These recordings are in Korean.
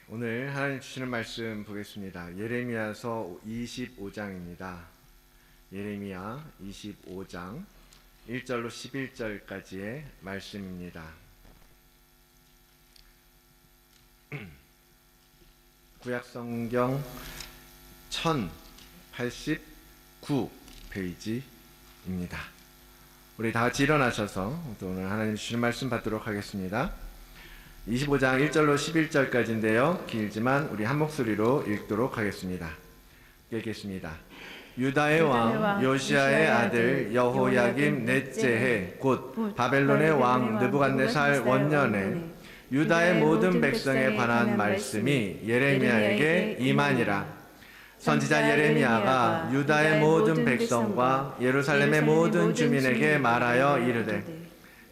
오늘 하나님 주시는 말씀 보겠습니다. 예레미야서 25장입니다. 예레미야 25장 1절로 11절까지의 말씀입니다. 구약성경 1089페이지입니다. 우리 다 같이 일어나셔서 또 오늘 하나님 주시는 말씀 받도록 하겠습니다. 25장 1절로 11절까지인데요. 길지만 우리 한 목소리로 읽도록 하겠습니다. 읽겠습니다. 유다의 왕 요시야의 아들 여호야김 넷째 해 곧 바벨론의 왕 느부갓네살 원년에 유다의 모든 백성에 관한 말씀이 예레미야에게 임하니라. 선지자 예레미야가 유다의 모든 백성과 예루살렘의 모든 주민에게 말하여 이르되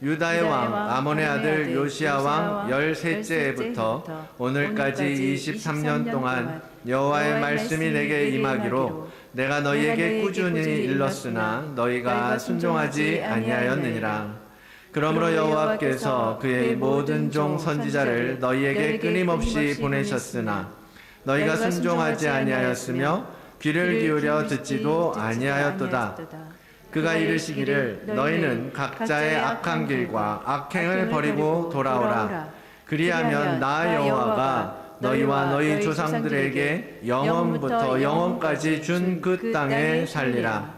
유다의 왕 아몬의 아들 요시야 왕 13째 해부터 오늘까지 23년 동안 여호와의 말씀이 내게 임하기로 내가 너희에게 꾸준히 일렀으나 너희가 순종하지 아니하였느니라. 그러므로 여호와께서 그의 모든 종 선지자를 너희에게 끊임없이 보내셨으나 너희가 순종하지 아니하였으며 귀를 기울여 듣지도 아니하였도다. 그가 이르시기를 너희는 각자의 악한 길과 악행을 버리고 돌아오라. 그리하면 나 여호와가 너희와 너희 조상들에게 영원부터 영원까지 준 그 땅에 살리라.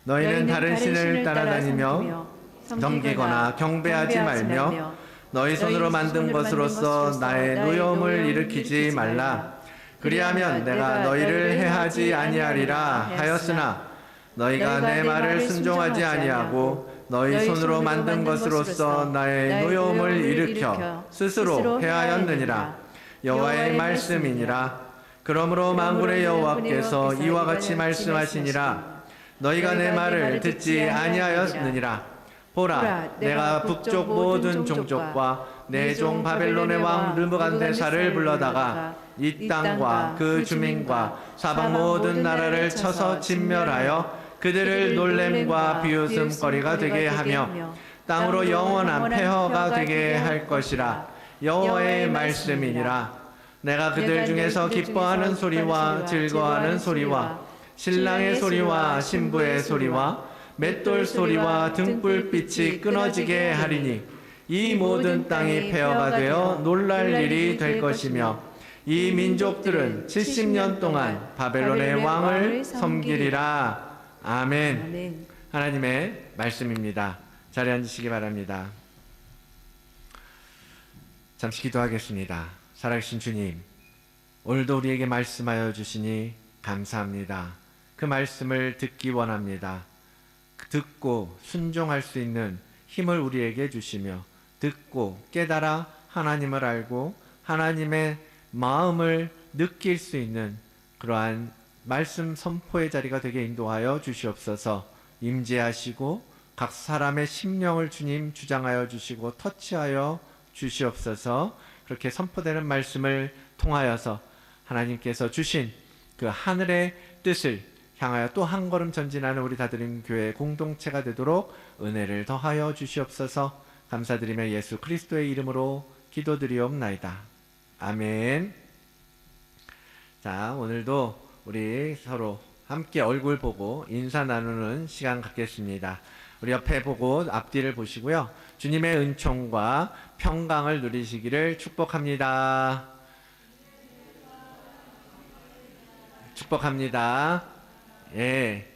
너희는 다른 신을 따라다니며 섬기거나 경배하지 말며 너희 손으로 만든 것으로서 나의 노여움을 일으키지 말라. 그리하면 내가 너희를 해하지 아니하리라 하였으나 너희가 내 말을 순종하지 아니하고 너희 손으로 만든 것으로서 나의 노여움을 일으켜 스스로 해하였느니라. 여호와의 말씀이니라. 그러므로 만군의 여호와께서 이와 같이 말씀하시니라. 너희가 내 말을 듣지 아니하였느니라. 보라, 내가 북쪽 모든 종족과 내 종 바벨론의 왕 느부갓네살을 불러다가 이 땅과 그 주민과 사방 모든 나라를 쳐서 진멸하여 그들을 놀램과 비웃음거리가 되게 하며 땅으로 영원한 폐허가 되게 할 것이라. 여호와의 말씀이니라. 내가 그들 중에서 기뻐하는 소리와 즐거워하는 소리와 신랑의 소리와 신부의 소리와 맷돌 소리와 등불빛이 끊어지게 하리니 이 모든 땅이 폐허가 되어 놀랄 일이 될 것이며 이 민족들은 70년 동안 바벨론의 왕을 섬기리라. 아멘. 하나님의 말씀입니다. 자리에 앉으시기 바랍니다. 잠시 기도하겠습니다. 살아계신 주님, 오늘도 우리에게 말씀하여 주시니 감사합니다. 그 말씀을 듣기 원합니다. 듣고 순종할 수 있는 힘을 우리에게 주시며 듣고 깨달아 하나님을 알고 하나님의 마음을 느낄 수 있는 그러한 말씀 선포의 자리가 되게 인도하여 주시옵소서. 임재하시고 각 사람의 심령을 주님 주장하여 주시고 터치하여 주시옵소서. 그렇게 선포되는 말씀을 통하여서 하나님께서 주신 그 하늘의 뜻을 향하여 또 한 걸음 전진하는 우리 다드림 교회 공동체가 되도록 은혜를 더하여 주시옵소서. 감사드리며 예수 그리스도의 이름으로 기도드리옵나이다. 아멘. 자, 오늘도 우리 서로 함께 얼굴 보고 인사 나누는 시간 갖겠습니다. 우리 옆에 보고 앞뒤를 보시고요. 주님의 은총과 평강을 누리시기를 축복합니다. 축복합니다. 예,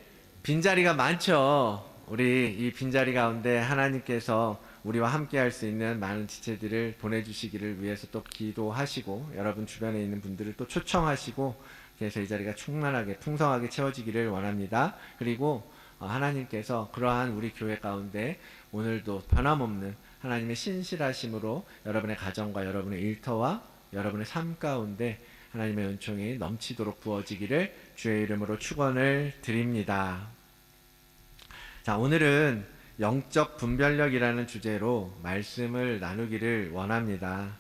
빈자리가 많죠. 우리 이 빈자리 가운데 하나님께서 우리와 함께 할 수 있는 많은 지체들을 보내주시기를 위해서 또 기도하시고 여러분 주변에 있는 분들을 또 초청하시고 그래서 이 자리가 충만하게 풍성하게 채워지기를 원합니다. 그리고 하나님께서 그러한 우리 교회 가운데 오늘도 변함없는 하나님의 신실하심으로 여러분의 가정과 여러분의 일터와 여러분의 삶 가운데 하나님의 은총이 넘치도록 부어지기를 주의 이름으로 축원을 드립니다. 자, 오늘은 영적 분별력이라는 주제로 말씀을 나누기를 원합니다.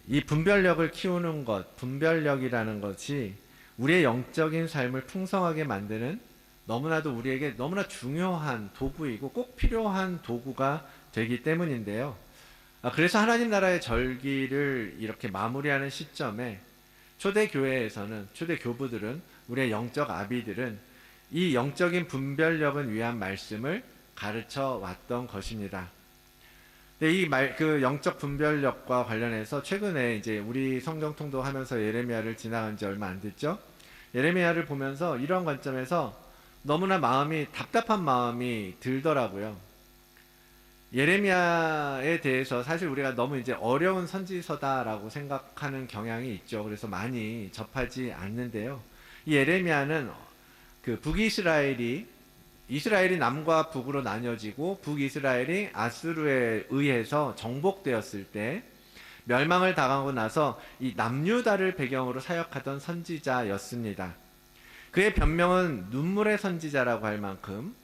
이 분별력을 키우는 것, 분별력이라는 것이 우리의 영적인 삶을 풍성하게 만드는 너무나도 우리에게 너무나 중요한 도구이고 꼭 필요한 도구가 되기 때문인데요. 그래서 하나님 나라의 절기를 이렇게 마무리하는 시점에 초대교회에서는, 초대교부들은, 우리의 영적 아비들은 이 영적인 분별력을 위한 말씀을 가르쳐 왔던 것입니다. 근데 그 영적 분별력과 관련해서 최근에 이제 우리 성경 통독하면서 예레미야를 지나간 지 얼마 안 됐죠? 예레미야를 보면서 이런 관점에서 너무나 답답한 마음이 들더라고요. 예레미야에 대해서 사실 우리가 너무 이제 어려운 선지서다라고 생각하는 경향이 있죠. 그래서 많이 접하지 않는데요. 이 예레미야는 그 이스라엘이 남과 북으로 나뉘어지고 북이스라엘이 아수르에 의해서 정복되었을 때 멸망을 당하고 나서 이 남유다를 배경으로 사역하던 선지자였습니다. 그의 변명은 눈물의 선지자라고 할 만큼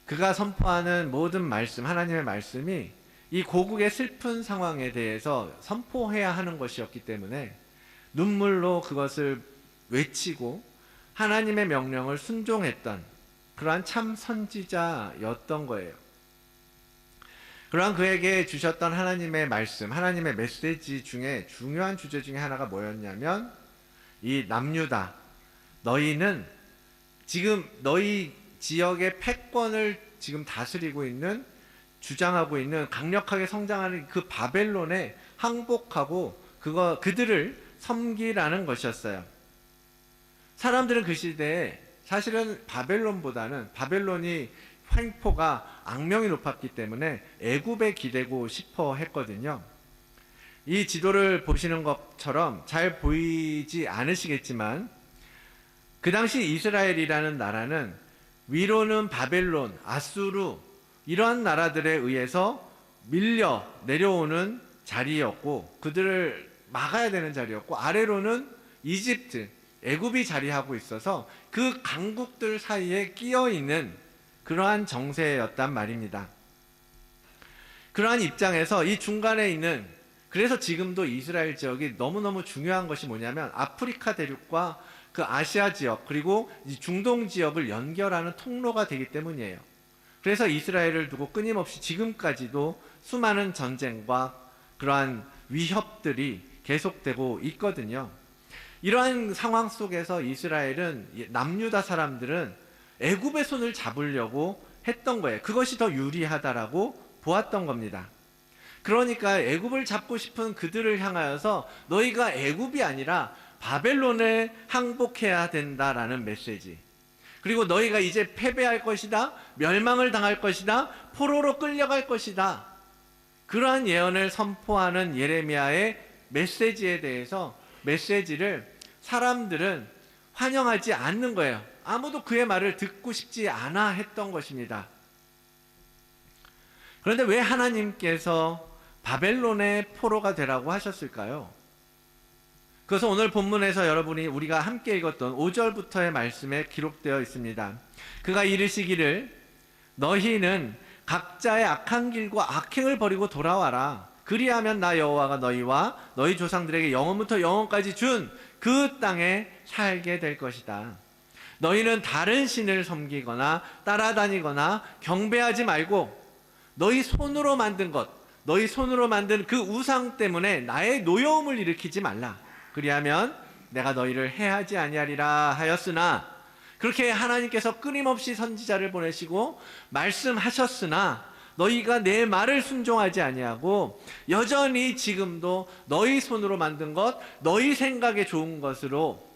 그가 선포하는 모든 말씀, 하나님의 말씀이 이 고국의 슬픈 상황에 대해서 선포해야 하는 것이었기 때문에 눈물로 그것을 외치고 하나님의 명령을 순종했던 그러한 참 선지자였던 거예요. 그러한 그에게 주셨던 하나님의 말씀, 하나님의 메시지 중에 중요한 주제 중에 하나가 뭐였냐면, 이 남유다, 너희는 지금 너희 지역의 패권을 지금 다스리고 있는, 주장하고 있는, 강력하게 성장하는 그 바벨론에 항복하고 그들을 섬기라는 것이었어요. 사람들은 그 시대에 사실은 바벨론이 횡포가 악명이 높았기 때문에 애굽에 기대고 싶어 했거든요. 이 지도를 보시는 것처럼 잘 보이지 않으시겠지만 그 당시 이스라엘이라는 나라는 위로는 바벨론, 아수르 이러한 나라들에 의해서 밀려 내려오는 자리였고, 그들을 막아야 되는 자리였고, 아래로는 이집트, 애굽이 자리하고 있어서 그 강국들 사이에 끼어 있는 그러한 정세였단 말입니다. 그러한 입장에서 이 중간에 있는, 그래서 지금도 이스라엘 지역이 너무너무 중요한 것이 뭐냐면 아프리카 대륙과 그 아시아 지역, 그리고 이 중동 지역을 연결하는 통로가 되기 때문이에요. 그래서 이스라엘을 두고 끊임없이 지금까지도 수많은 전쟁과 그러한 위협들이 계속되고 있거든요. 이러한 상황 속에서 이스라엘은, 남유다 사람들은 애굽의 손을 잡으려고 했던 거예요. 그것이 더 유리하다라고 보았던 겁니다. 그러니까 애굽을 잡고 싶은 그들을 향하여서 너희가 애굽이 아니라 바벨론에 항복해야 된다라는 메시지, 그리고 너희가 이제 패배할 것이다, 멸망을 당할 것이다, 포로로 끌려갈 것이다, 그러한 예언을 선포하는 예레미야의 메시지에 대해서, 메시지를 사람들은 환영하지 않는 거예요. 아무도 그의 말을 듣고 싶지 않아 했던 것입니다. 그런데 왜 하나님께서 바벨론의 포로가 되라고 하셨을까요? 그래서 오늘 본문에서 우리가 함께 읽었던 5절부터의 말씀에 기록되어 있습니다. 그가 이르시기를 너희는 각자의 악한 길과 악행을 버리고 돌아와라. 그리하면 나 여호와가 너희와 너희 조상들에게 영원부터 영원까지 준 그 땅에 살게 될 것이다. 너희는 다른 신을 섬기거나 따라다니거나 경배하지 말고 너희 손으로 만든 것, 너희 손으로 만든 그 우상 때문에 나의 노여움을 일으키지 말라. 그리하면 내가 너희를 해하지 아니하리라 하였으나, 그렇게 하나님께서 끊임없이 선지자를 보내시고 말씀하셨으나 너희가 내 말을 순종하지 아니하고 여전히 지금도 너희 손으로 만든 것, 너희 생각에 좋은 것으로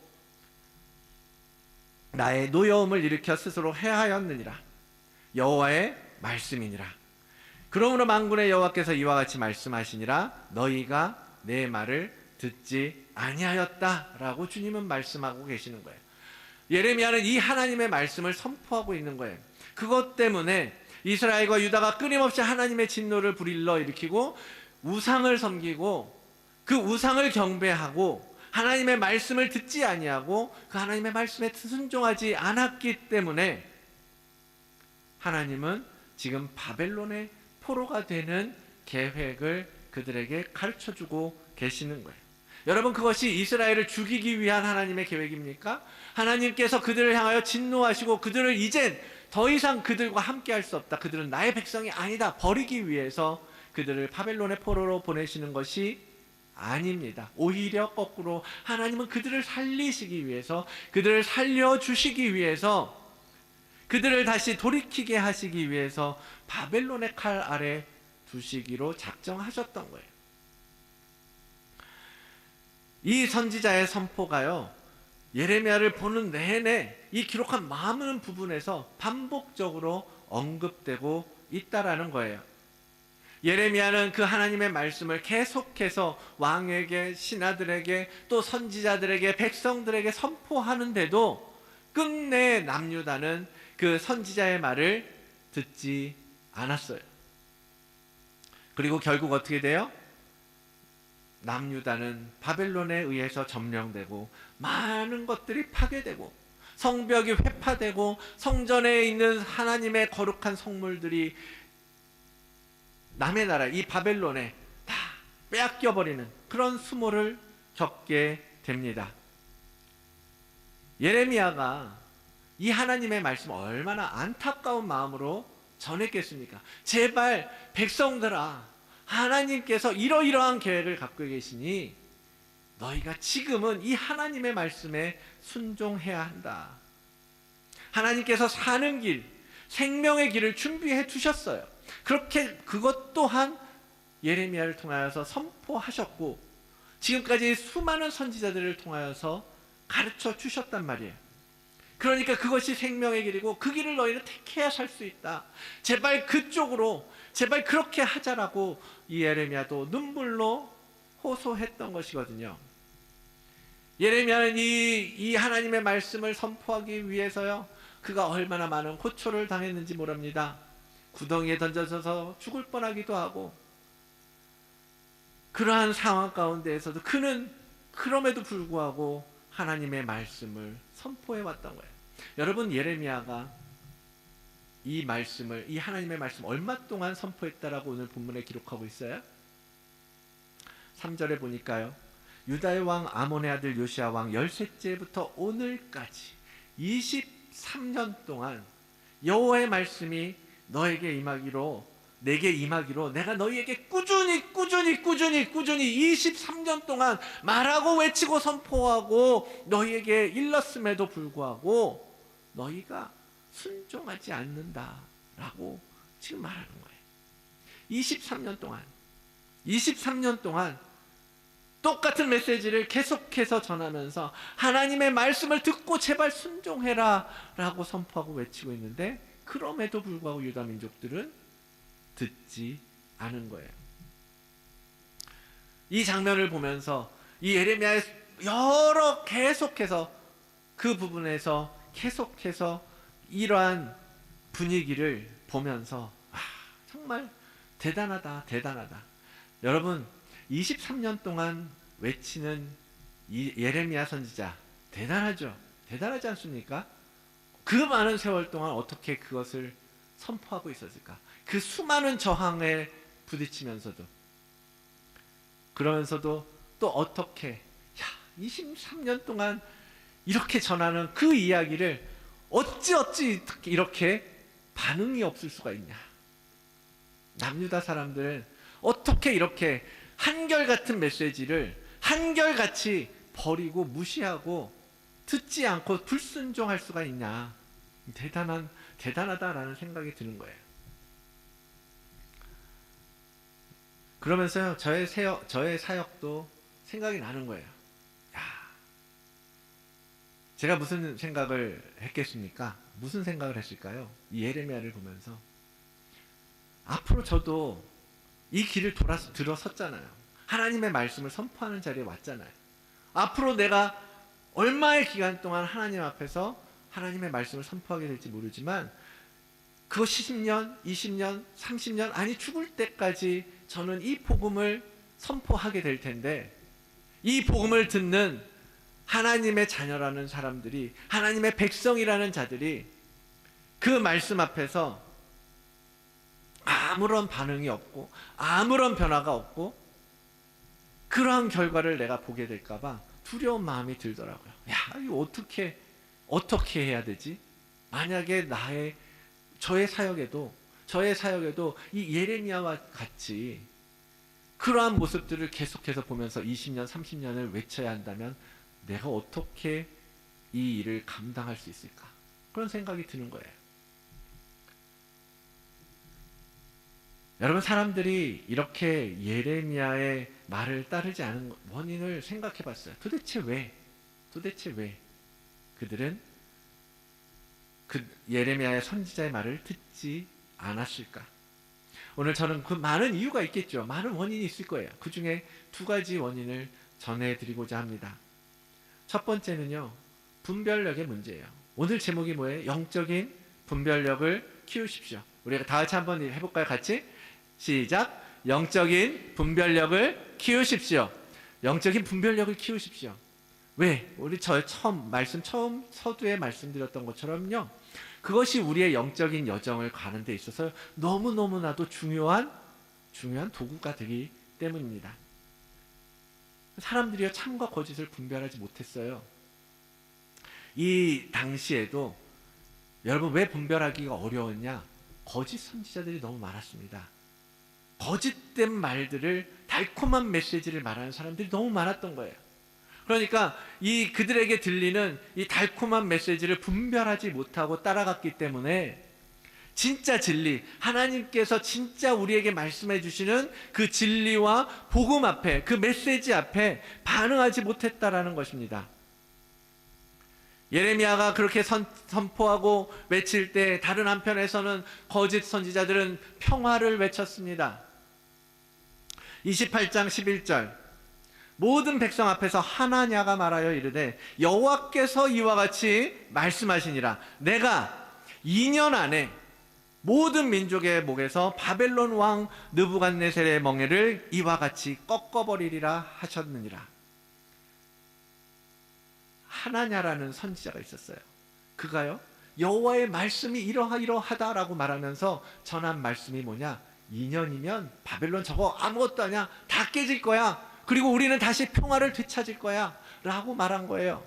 나의 노여움을 일으켜 스스로 해하였느니라. 여호와의 말씀이니라. 그러므로 만군의 여호와께서 이와 같이 말씀하시니라. 너희가 내 말을 듣지 아니하였다라고 주님은 말씀하고 계시는 거예요. 예레미야는 이 하나님의 말씀을 선포하고 있는 거예요. 그것 때문에 이스라엘과 유다가 끊임없이 하나님의 진노를 불일러 일으키고 우상을 섬기고 그 우상을 경배하고 하나님의 말씀을 듣지 아니하고 그 하나님의 말씀에 순종하지 않았기 때문에 하나님은 지금 바벨론의 포로가 되는 계획을 그들에게 가르쳐주고 계시는 거예요. 여러분, 그것이 이스라엘을 죽이기 위한 하나님의 계획입니까? 하나님께서 그들을 향하여 진노하시고 그들을 이젠 더 이상 그들과 함께 할 수 없다, 그들은 나의 백성이 아니다, 버리기 위해서 그들을 바벨론의 포로로 보내시는 것이 아닙니다. 오히려 거꾸로 하나님은 그들을 살리시기 위해서, 그들을 살려주시기 위해서, 그들을 다시 돌이키게 하시기 위해서 바벨론의 칼 아래 두시기로 작정하셨던 거예요. 이 선지자의 선포가요, 예레미야를 보는 내내 이 기록한 많은 부분에서 반복적으로 언급되고 있다라는 거예요. 예레미야는 그 하나님의 말씀을 계속해서 왕에게, 신하들에게, 또 선지자들에게, 백성들에게 선포하는데도 끝내 남유다는 그 선지자의 말을 듣지 않았어요. 그리고 결국 어떻게 돼요? 남유다는 바벨론에 의해서 점령되고 많은 것들이 파괴되고 성벽이 회파되고 성전에 있는 하나님의 거룩한 성물들이 남의 나라, 이 바벨론에 다 빼앗겨버리는 그런 수모를 겪게 됩니다. 예레미야가 이 하나님의 말씀을 얼마나 안타까운 마음으로 전했겠습니까? 제발 백성들아, 하나님께서 이러이러한 계획을 갖고 계시니 너희가 지금은 이 하나님의 말씀에 순종해야 한다. 하나님께서 사는 길, 생명의 길을 준비해 두셨어요. 그렇게 그것 또한 예레미야를 통하여서 선포하셨고 지금까지 수많은 선지자들을 통하여서 가르쳐 주셨단 말이에요. 그러니까 그것이 생명의 길이고 그 길을 너희는 택해야 살 수 있다. 제발 그쪽으로, 제발 그렇게 하자라고 이 예레미야도 눈물로 호소했던 것이거든요. 예레미야는 이 하나님의 말씀을 선포하기 위해서요, 그가 얼마나 많은 고초를 당했는지 모릅니다. 구덩이에 던져져서 죽을 뻔하기도 하고, 그러한 상황 가운데에서도 그는 그럼에도 불구하고 하나님의 말씀을 선포해 왔던 거예요. 여러분, 예레미야가 이 말씀을, 이 하나님의 말씀 얼마 동안 선포했다라고 오늘 본문에 기록하고 있어요? 3절에 보니까요, 유다의 왕 아몬의 아들 요시야 왕 13제부터 오늘까지 23년 동안 여호와의 말씀이 너에게 임하기로, 내게 임하기로 내가 너희에게 꾸준히 23년 동안 말하고 외치고 선포하고 너희에게 일렀음에도 불구하고 너희가 순종하지 않는다라고 지금 말하는 거예요. 23년 동안 똑같은 메시지를 계속해서 전하면서 하나님의 말씀을 듣고 제발 순종해라 라고 선포하고 외치고 있는데, 그럼에도 불구하고 유다 민족들은 듣지 않은 거예요. 이 장면을 보면서 이 예레미야의 계속해서 그 부분에서 계속해서 이러한 분위기를 보면서 정말 대단하다. 여러분, 23년 동안 외치는 이 예레미야 선지자 대단하죠? 대단하지 않습니까? 그 많은 세월 동안 어떻게 그것을 선포하고 있었을까? 그 수많은 저항에 부딪히면서도, 그러면서도 또 어떻게 23년 동안 이렇게 전하는 그 이야기를 어찌 이렇게 반응이 없을 수가 있냐? 남유다 사람들은 어떻게 이렇게 한결같은 메시지를 한결같이 버리고 무시하고 듣지 않고 불순종할 수가 있냐? 대단하다라는 생각이 드는 거예요. 그러면서요, 저의 사역도 생각이 나는 거예요. 제가 무슨 생각을 했겠습니까? 무슨 생각을 했을까요? 이 예레미야를 보면서 앞으로 저도 이 길을 들어섰잖아요. 하나님의 말씀을 선포하는 자리에 왔잖아요. 앞으로 내가 얼마의 기간 동안 하나님 앞에서 하나님의 말씀을 선포하게 될지 모르지만 그것이 10년, 20년, 30년, 아니 죽을 때까지 저는 이 복음을 선포하게 될 텐데, 이 복음을 듣는 하나님의 자녀라는 사람들이, 하나님의 백성이라는 자들이 그 말씀 앞에서 아무런 반응이 없고 아무런 변화가 없고 그러한 결과를 내가 보게 될까봐 두려운 마음이 들더라고요. 이거 어떻게 해야 되지? 만약에 저의 사역에도 저의 사역에도 이 예레미야와 같이 그러한 모습들을 계속해서 보면서 20년, 30년을 외쳐야 한다면 내가 어떻게 이 일을 감당할 수 있을까? 그런 생각이 드는 거예요. 여러분, 사람들이 이렇게 예레미야의 말을 따르지 않은 원인을 생각해 봤어요. 도대체 왜 그들은 그 예레미야의 선지자의 말을 듣지 않았을까? 오늘 저는 그 많은 이유가 있겠죠. 많은 원인이 있을 거예요. 그 중에 두 가지 원인을 전해드리고자 합니다. 첫 번째는요, 분별력의 문제예요. 오늘 제목이 뭐예요? 영적인 분별력을 키우십시오. 우리가 다 같이 한번 해볼까요? 같이? 시작! 영적인 분별력을 키우십시오. 영적인 분별력을 키우십시오. 왜? 우리 처음 서두에 말씀드렸던 것처럼요, 그것이 우리의 영적인 여정을 가는 데 있어서 너무너무나도 중요한 도구가 되기 때문입니다. 사람들이요, 참과 거짓을 분별하지 못했어요. 이 당시에도 여러분, 왜 분별하기가 어려웠냐? 거짓 선지자들이 너무 많았습니다. 거짓된 말들을, 달콤한 메시지를 말하는 사람들이 너무 많았던 거예요. 그러니까 그들에게 들리는 이 달콤한 메시지를 분별하지 못하고 따라갔기 때문에 진짜 진리, 하나님께서 진짜 우리에게 말씀해 주시는 그 진리와 복음 앞에, 그 메시지 앞에 반응하지 못했다라는 것입니다. 예레미야가 그렇게 선포하고 외칠 때 다른 한편에서는 거짓 선지자들은 평화를 외쳤습니다. 28장 11절, 모든 백성 앞에서 하나냐가 말하여 이르되 여호와께서 이와 같이 말씀하시니라. 내가 2년 안에 모든 민족의 목에서 바벨론 왕 느부갓네살의 멍에를 이와 같이 꺾어버리리라 하셨느니라. 하나냐라는 선지자가 있었어요. 그가요, 여호와의 말씀이 이러하다라고 말하면서 전한 말씀이 뭐냐? 2년이면 바벨론 저거 아무것도 아니야, 다 깨질 거야, 그리고 우리는 다시 평화를 되찾을 거야 라고 말한 거예요.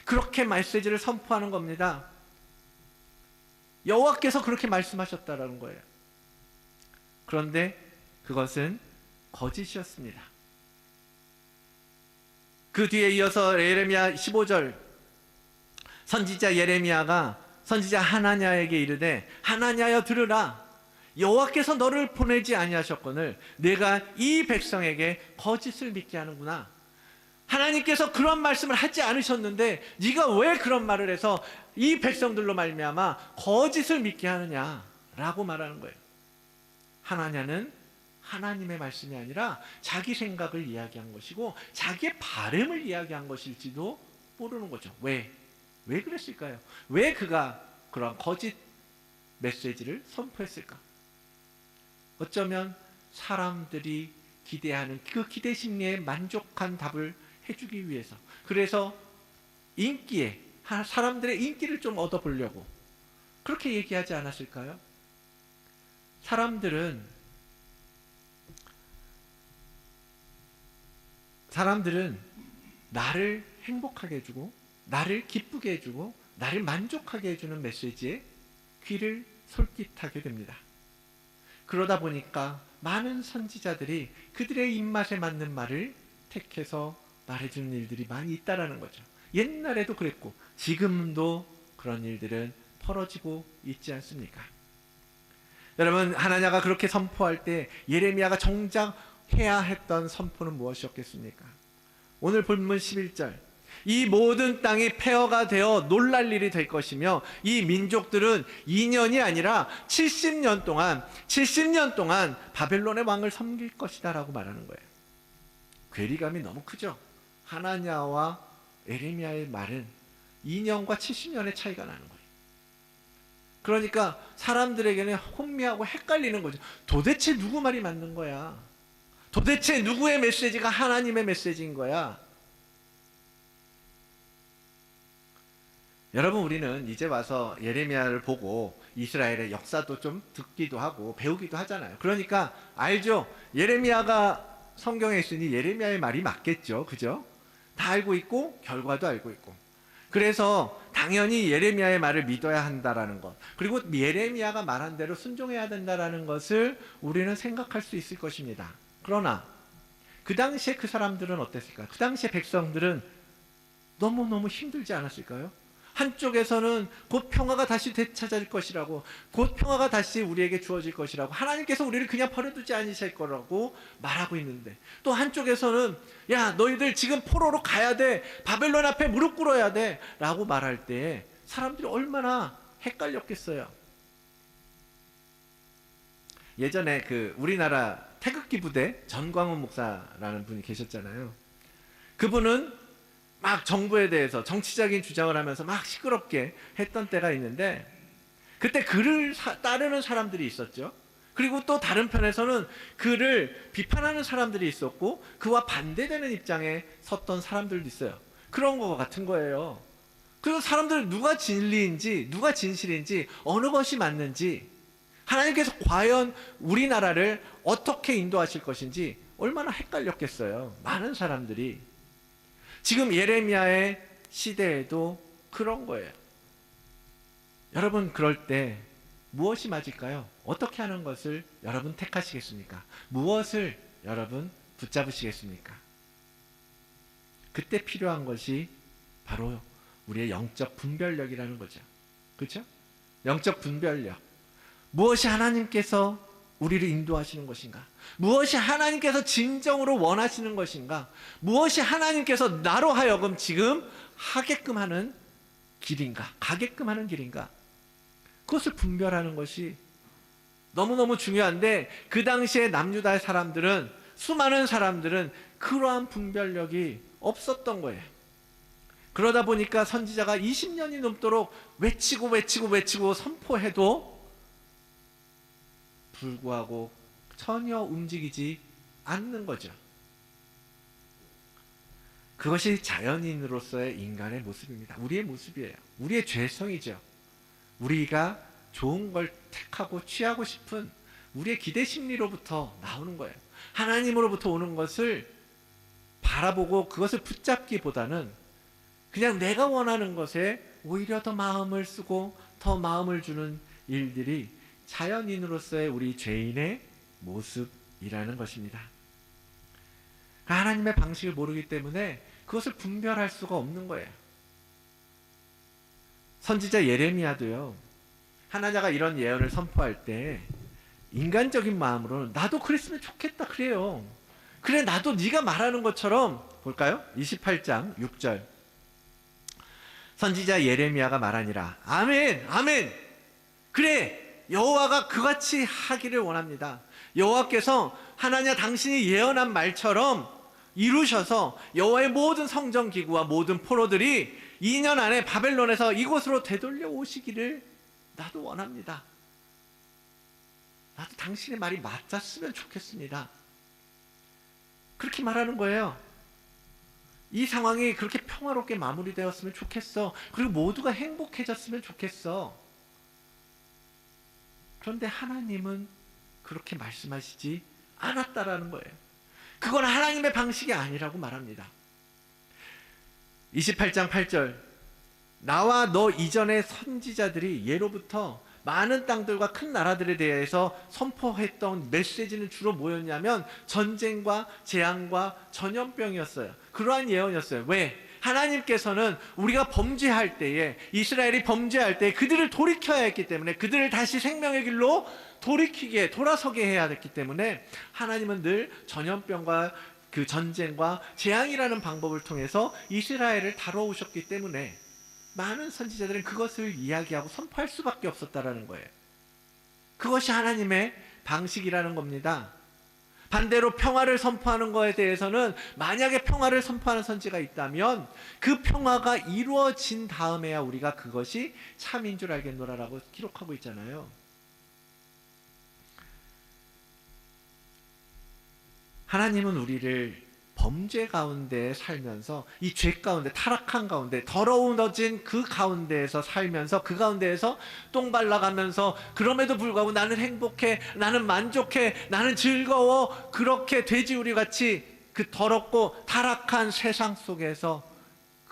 그렇게 메시지를 선포하는 겁니다. 여호와께서 그렇게 말씀하셨다라는 거예요. 그런데 그것은 거짓이었습니다. 그 뒤에 이어서 예레미야 15절, 선지자 예레미야가 선지자 하나냐에게 이르되 하나냐여 들으라. 여호와께서 너를 보내지 아니하셨거늘 내가 이 백성에게 거짓을 믿게 하는구나. 하나님께서 그런 말씀을 하지 않으셨는데 네가 왜 그런 말을 해서 이 백성들로 말미암아 거짓을 믿게 하느냐라고 말하는 거예요. 하나냐는 하나님의 말씀이 아니라 자기 생각을 이야기한 것이고 자기의 바램을 이야기한 것일지도 모르는 거죠. 왜 그랬을까요? 왜 그가 그런 거짓 메시지를 선포했을까? 어쩌면 사람들이 기대하는 그 기대 심리에 만족한 답을 해주기 위해서, 그래서 사람들의 인기를 좀 얻어보려고 그렇게 얘기하지 않았을까요? 사람들은 나를 행복하게 해주고 나를 기쁘게 해주고 나를 만족하게 해주는 메시지에 귀를 솔깃하게 됩니다. 그러다 보니까 많은 선지자들이 그들의 입맛에 맞는 말을 택해서 말해주는 일들이 많이 있다라는 거죠. 옛날에도 그랬고 지금도 그런 일들은 벌어지고 있지 않습니까? 여러분, 하나냐가 그렇게 선포할 때 예레미야가 정작 해야 했던 선포는 무엇이었겠습니까? 오늘 본문 11절, 이 모든 땅이 폐허가 되어 놀랄 일이 될 것이며 이 민족들은 2년이 아니라 70년 동안 바벨론의 왕을 섬길 것이다 라고 말하는 거예요. 괴리감이 너무 크죠? 하나냐와 예레미야의 말은 2년과 70년의 차이가 나는 거예요. 그러니까 사람들에게는 혼미하고 헷갈리는 거죠. 도대체 누구 말이 맞는 거야? 도대체 누구의 메시지가 하나님의 메시지인 거야? 여러분, 우리는 이제 와서 예레미야를 보고 이스라엘의 역사도 좀 듣기도 하고 배우기도 하잖아요. 그러니까 알죠? 예레미야가 성경에 있으니 예레미야의 말이 맞겠죠. 그죠? 다 알고 있고 결과도 알고 있고. 그래서 당연히 예레미야의 말을 믿어야 한다라는 것, 그리고 예레미야가 말한 대로 순종해야 된다라는 것을 우리는 생각할 수 있을 것입니다. 그러나 그 당시에 그 사람들은 어땠을까요? 그 당시에 백성들은 너무너무 힘들지 않았을까요? 한쪽에서는 곧 평화가 다시 되찾을 것이라고, 곧 평화가 다시 우리에게 주어질 것이라고, 하나님께서 우리를 그냥 버려두지 않으실 거라고 말하고 있는데, 또 한쪽에서는 야 너희들 지금 포로로 가야 돼, 바벨론 앞에 무릎 꿇어야 돼 라고 말할 때 사람들이 얼마나 헷갈렸겠어요. 예전에 그 우리나라 태극기 부대 전광훈 목사라는 분이 계셨잖아요. 그분은 막 정부에 대해서 정치적인 주장을 하면서 막 시끄럽게 했던 때가 있는데, 그때 그를 따르는 사람들이 있었죠. 그리고 또 다른 편에서는 그를 비판하는 사람들이 있었고, 그와 반대되는 입장에 섰던 사람들도 있어요. 그런 거 같은 거예요. 그리고 사람들은 누가 진리인지, 누가 진실인지, 어느 것이 맞는지, 하나님께서 과연 우리나라를 어떻게 인도하실 것인지 얼마나 헷갈렸겠어요. 많은 사람들이. 지금 예레미야의 시대에도 그런 거예요. 여러분, 그럴 때 무엇이 맞을까요? 어떻게 하는 것을 여러분 택하시겠습니까? 무엇을 여러분 붙잡으시겠습니까? 그때 필요한 것이 바로 우리의 영적 분별력이라는 거죠. 그렇죠? 영적 분별력. 무엇이 하나님께서 우리를 인도하시는 것인가? 무엇이 하나님께서 진정으로 원하시는 것인가? 무엇이 하나님께서 나로 하여금 지금 하게끔 하는 길인가? 가게끔 하는 길인가? 그것을 분별하는 것이 너무너무 중요한데, 그 당시에 남유다의 사람들은, 수많은 사람들은 그러한 분별력이 없었던 거예요. 그러다 보니까 선지자가 20년이 넘도록 외치고 선포해도 불구하고 전혀 움직이지 않는 거죠. 그것이 자연인으로서의 인간의 모습입니다. 우리의 모습이에요. 우리의 죄성이죠. 우리가 좋은 걸 택하고 취하고 싶은 우리의 기대 심리로부터 나오는 거예요. 하나님으로부터 오는 것을 바라보고 그것을 붙잡기보다는 그냥 내가 원하는 것에 오히려 더 마음을 쓰고 더 마음을 주는 일들이 자연인으로서의 우리 죄인의 모습이라는 것입니다. 하나님의 방식을 모르기 때문에 그것을 분별할 수가 없는 거예요. 선지자 예레미야도요, 하나님가 이런 예언을 선포할 때 인간적인 마음으로는 나도 그랬으면 좋겠다 그래요. 그래, 나도 네가 말하는 것처럼. 볼까요? 28장 6절. 선지자 예레미야가 말하니라. 아멘, 아멘. 그래, 여호와가 그같이 하기를 원합니다. 여호와께서 하나님 당신이 예언한 말처럼 이루셔서 여호와의 모든 성전 기구와 모든 포로들이 2년 안에 바벨론에서 이곳으로 되돌려 오시기를 나도 원합니다. 나도 당신의 말이 맞았으면 좋겠습니다. 그렇게 말하는 거예요. 이 상황이 그렇게 평화롭게 마무리되었으면 좋겠어. 그리고 모두가 행복해졌으면 좋겠어. 그런데 하나님은 그렇게 말씀하시지 않았다라는 거예요. 그건 하나님의 방식이 아니라고 말합니다. 28장 8절. 나와 너 이전의 선지자들이 예로부터 많은 땅들과 큰 나라들에 대해서 선포했던 메시지는 주로 뭐였냐면 전쟁과 재앙과 전염병이었어요. 그러한 예언이었어요. 왜? 하나님께서는 우리가 범죄할 때에, 이스라엘이 범죄할 때 그들을 돌이켜야 했기 때문에, 그들을 다시 생명의 길로 돌아서게 해야 됐기 때문에 하나님은 늘 전염병과 그 전쟁과 재앙이라는 방법을 통해서 이스라엘을 다뤄오셨기 때문에 많은 선지자들은 그것을 이야기하고 선포할 수밖에 없었다라는 거예요. 그것이 하나님의 방식이라는 겁니다. 반대로 평화를 선포하는 것에 대해서는, 만약에 평화를 선포하는 선지가 있다면 그 평화가 이루어진 다음에야 우리가 그것이 참인 줄 알겠노라라고 기록하고 있잖아요. 하나님은 우리를 범죄 가운데 살면서, 이 죄 가운데, 타락한 가운데, 더러워진 그 가운데에서 살면서, 그 가운데에서 똥 발라가면서, 그럼에도 불구하고 나는 행복해, 나는 만족해, 나는 즐거워, 그렇게 돼지우리 같이 그 더럽고 타락한 세상 속에서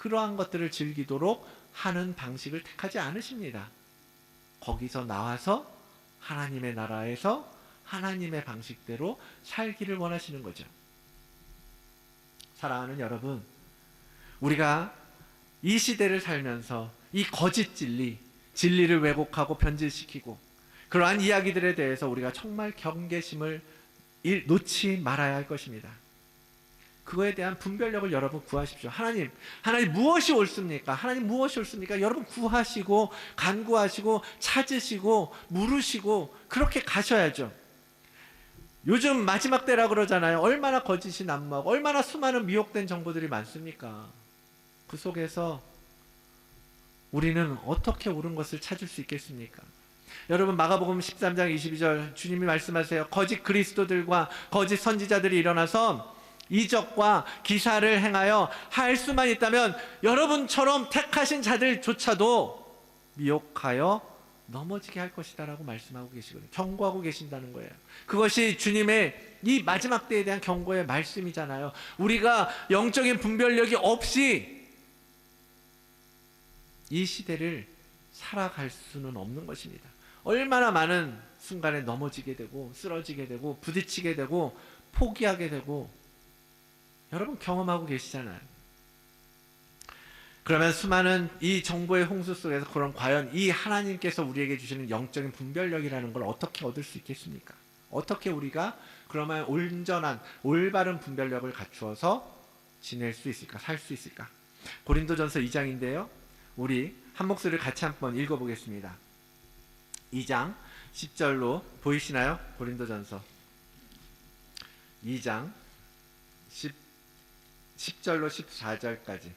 그러한 것들을 즐기도록 하는 방식을 택하지 않으십니다. 거기서 나와서 하나님의 나라에서 하나님의 방식대로 살기를 원하시는 거죠. 사랑하는 여러분, 우리가 이 시대를 살면서 이 거짓 진리를 왜곡하고 변질시키고 그러한 이야기들에 대해서 우리가 정말 경계심을 놓지 말아야 할 것입니다. 그거에 대한 분별력을 여러분 구하십시오. 하나님 무엇이 옳습니까? 하나님 무엇이 옳습니까? 여러분 구하시고 간구하시고 찾으시고 물으시고 그렇게 가셔야죠. 요즘 마지막 때라 그러잖아요. 얼마나 거짓이 난무하고 얼마나 수많은 미혹된 정보들이 많습니까? 그 속에서 우리는 어떻게 옳은 것을 찾을 수 있겠습니까? 여러분 마가복음 13장 22절 주님이 말씀하세요. 거짓 그리스도들과 거짓 선지자들이 일어나서 이적과 기사를 행하여 할 수만 있다면 여러분처럼 택하신 자들조차도 미혹하여 넘어지게 할 것이다 라고 말씀하고 계시거든요. 경고하고 계신다는 거예요. 그것이 주님의 이 마지막 때에 대한 경고의 말씀이잖아요. 우리가 영적인 분별력이 없이 이 시대를 살아갈 수는 없는 것입니다. 얼마나 많은 순간에 넘어지게 되고 쓰러지게 되고 부딪히게 되고 포기하게 되고 여러분 경험하고 계시잖아요. 그러면 수많은 이 정보의 홍수 속에서 그럼 과연 이 하나님께서 우리에게 주시는 영적인 분별력이라는 걸 어떻게 얻을 수 있겠습니까? 어떻게 우리가 그러면 온전한 올바른 분별력을 갖추어서 지낼 수 있을까? 살 수 있을까? 고린도전서 2장인데요. 우리 한 목소리를 같이 한번 읽어보겠습니다. 2장 10절로 보이시나요? 고린도전서 2장 10절로 14절까지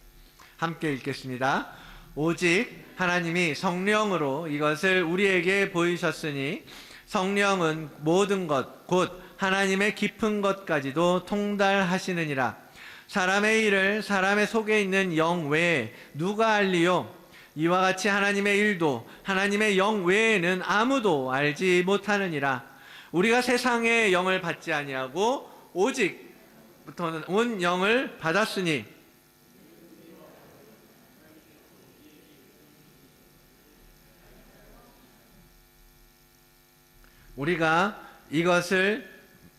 함께 읽겠습니다. 오직 하나님이 성령으로 이것을 우리에게 보이셨으니 성령은 모든 것 곧 하나님의 깊은 것까지도 통달하시느니라. 사람의 일을 사람의 속에 있는 영 외에 누가 알리요? 이와 같이 하나님의 일도 하나님의 영 외에는 아무도 알지 못하느니라. 우리가 세상의 영을 받지 아니하고 오직부터는 온 영을 받았으니 우리가 이것을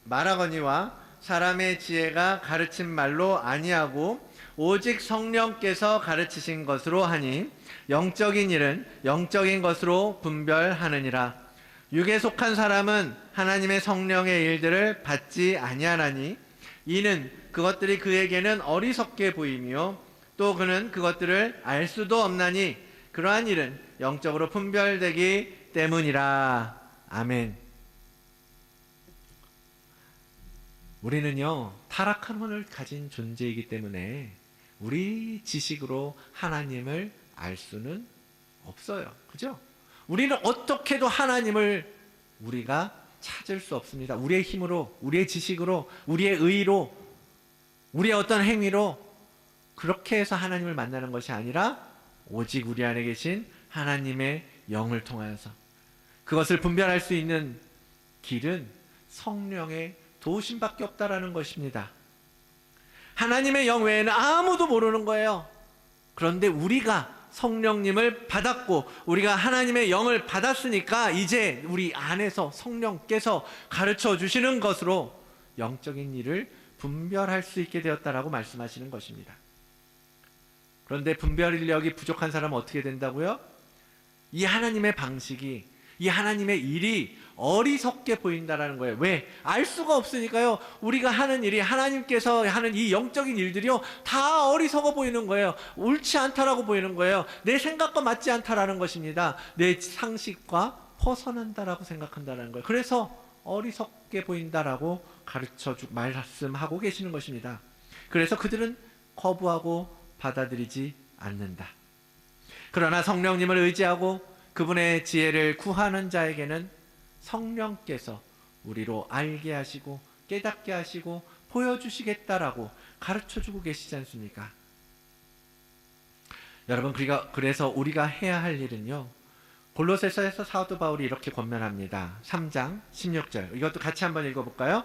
말하거니와 사람의 지혜가 가르친 말로 아니하고 오직 성령께서 가르치신 것으로 하니 영적인 일은 영적인 것으로 분별하느니라. 육에 속한 사람은 하나님의 성령의 일들을 받지 아니하나니 이는 그것들이 그에게는 어리석게 보이며 또 그는 그것들을 알 수도 없나니 그러한 일은 영적으로 분별되기 때문이라. 아멘. 우리는요 타락한 혼을 가진 존재이기 때문에 우리 지식으로 하나님을 알 수는 없어요. 그죠? 우리는 어떻게도 하나님을 우리가 찾을 수 없습니다. 우리의 힘으로, 우리의 지식으로, 우리의 의로, 우리의 어떤 행위로 그렇게 해서 하나님을 만나는 것이 아니라 오직 우리 안에 계신 하나님의 영을 통하여서 그것을 분별할 수 있는 길은 성령의 도우심밖에 없다라는 것입니다. 하나님의 영 외에는 아무도 모르는 거예요. 그런데 우리가 성령님을 받았고 우리가 하나님의 영을 받았으니까 이제 우리 안에서 성령께서 가르쳐 주시는 것으로 영적인 일을 분별할 수 있게 되었다라고 말씀하시는 것입니다. 그런데 분별력이 부족한 사람은 어떻게 된다고요? 이 하나님의 방식이, 이 하나님의 일이 어리석게 보인다라는 거예요. 왜? 알 수가 없으니까요. 우리가 하는 일이, 하나님께서 하는 이 영적인 일들이요 다 어리석어 보이는 거예요. 옳지 않다라고 보이는 거예요. 내 생각과 맞지 않다라는 것입니다. 내 상식과 벗어난다라고 생각한다는 거예요. 그래서 어리석게 보인다라고 말씀하고 계시는 것입니다. 그래서 그들은 거부하고 받아들이지 않는다. 그러나 성령님을 의지하고 그분의 지혜를 구하는 자에게는 성령께서 우리로 알게 하시고 깨닫게 하시고 보여주시겠다라고 가르쳐주고 계시지 않습니까? 여러분, 그래서 우리가 해야 할 일은요, 골로새서에서 사도 바울이 이렇게 권면합니다. 3장 16절, 이것도 같이 한번 읽어볼까요?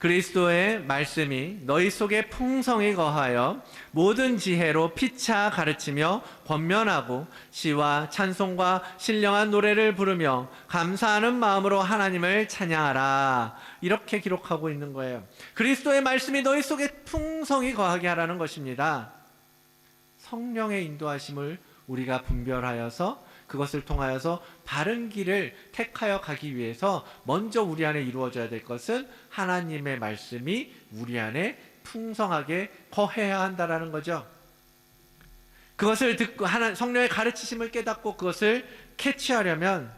그리스도의 말씀이 너희 속에 풍성히 거하여 모든 지혜로 피차 가르치며 권면하고 시와 찬송과 신령한 노래를 부르며 감사하는 마음으로 하나님을 찬양하라. 이렇게 기록하고 있는 거예요. 그리스도의 말씀이 너희 속에 풍성히 거하게 하라는 것입니다. 성령의 인도하심을 우리가 분별하여서 그것을 통하여서 바른 길을 택하여 가기 위해서 먼저 우리 안에 이루어져야 될 것은 하나님의 말씀이 우리 안에 풍성하게 거해야 한다라는 거죠. 그것을 듣고 성령의 가르치심을 깨닫고 그것을 캐치하려면